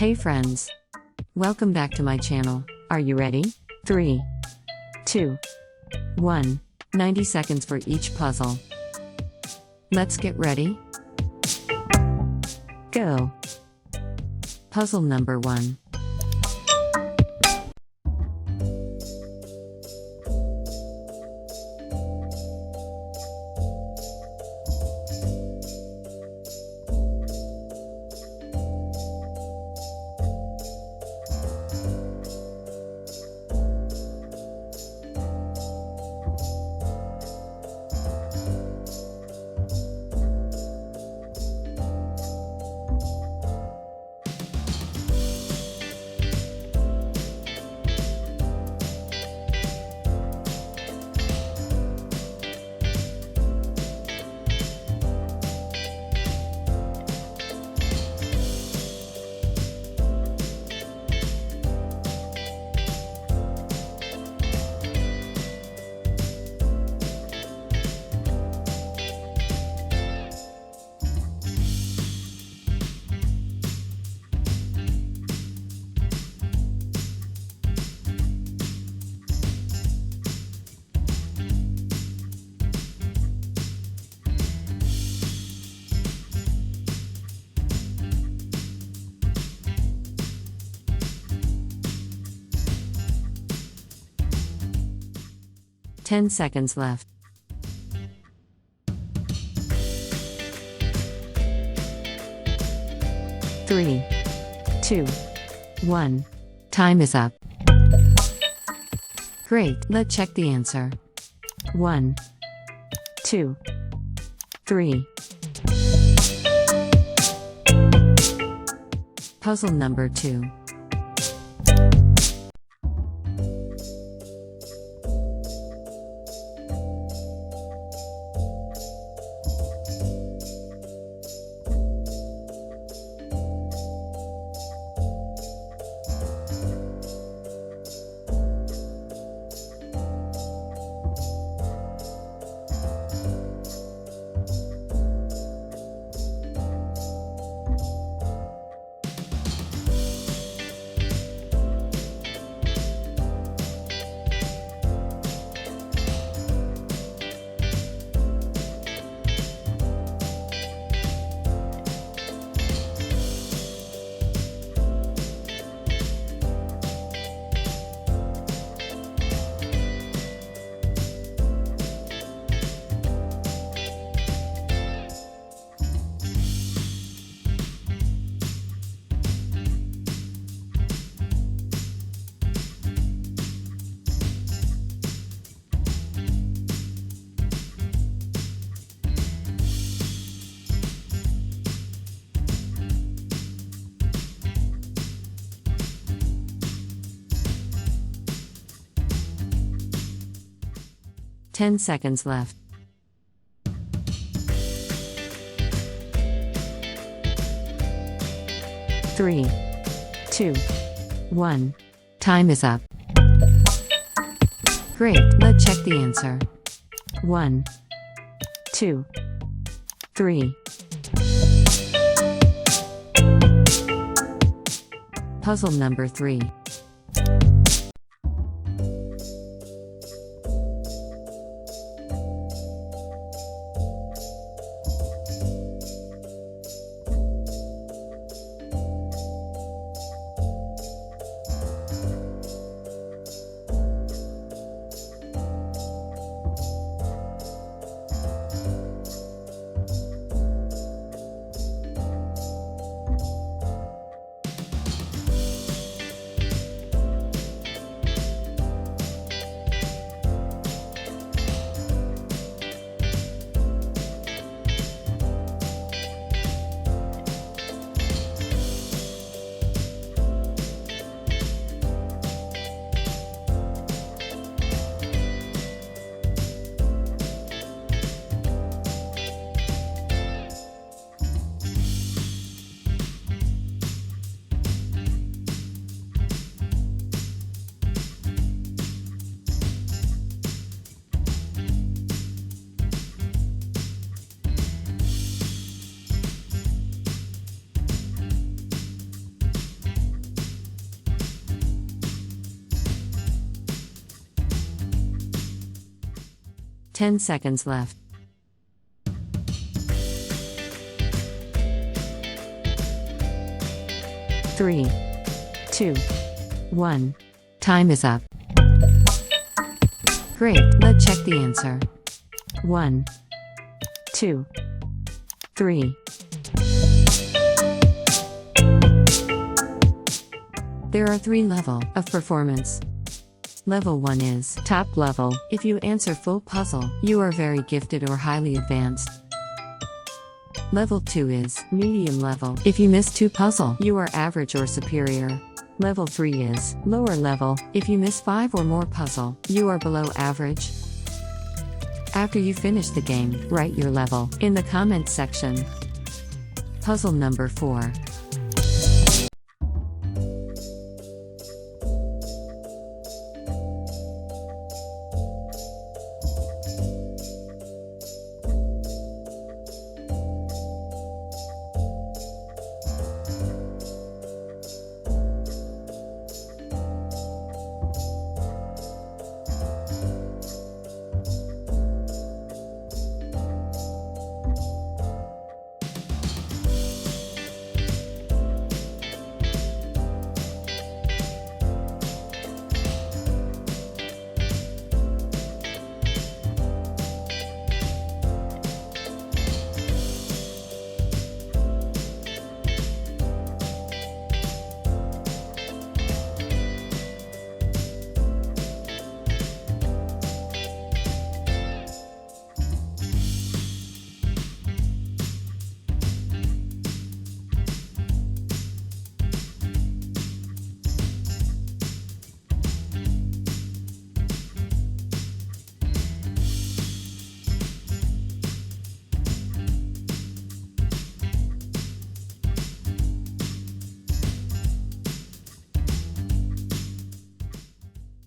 Hey friends! Welcome back to my channel. Are you ready? 3, 2, 1. 90 seconds for each puzzle. Let's get ready. Go! Puzzle number 1. Ten seconds left. Three, 2, 1. Time is up. Great, let's check the answer. 1, 2, 3. Puzzle number 2. Ten seconds left. 3, 2, 1. Time is up. Great, let's check the answer. 1, 2, 3. Puzzle number 3. 10 seconds left. 3, 2, 1. Time is up. Great, let's check the answer. 1, 2, 3. There are 3 levels of performance. Level 1 is top level. If you answer full puzzle, you are very gifted or highly advanced. Level 2 is medium level. If you miss 2 puzzle, you are average or superior. Level 3 is lower level. If you miss 5 or more puzzle, you are below average. After you finish the game, write your level in the comments section. Puzzle number 4.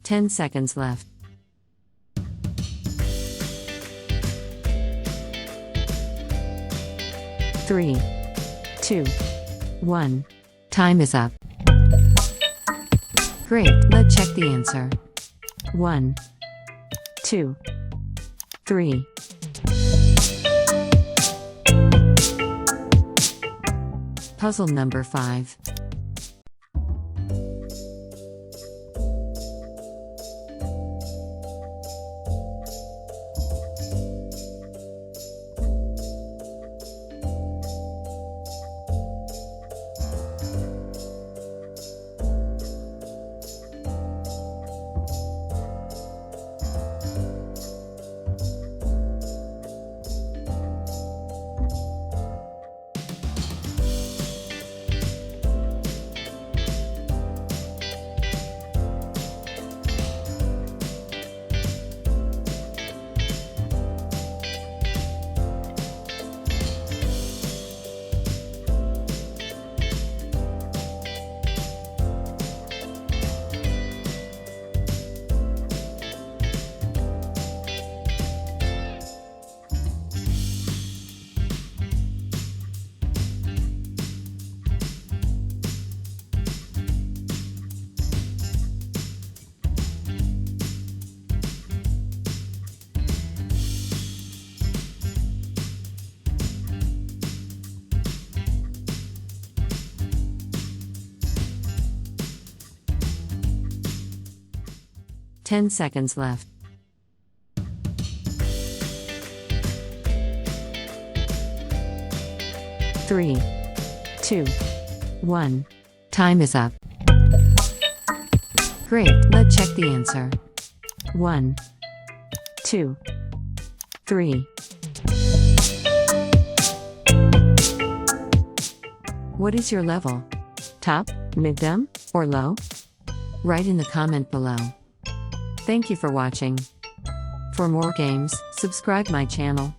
Ten seconds left. 3, 2, 1. Time is up. Great, let's check the answer. 1, 2, 3. Puzzle number 5. Ten seconds left. 3, 2, 1. Time is up. Great, let's check the answer. 1, 2, 3. What is your level? Top, medium, or low? Write in the comment below. Thank you for watching. For more games, subscribe my channel.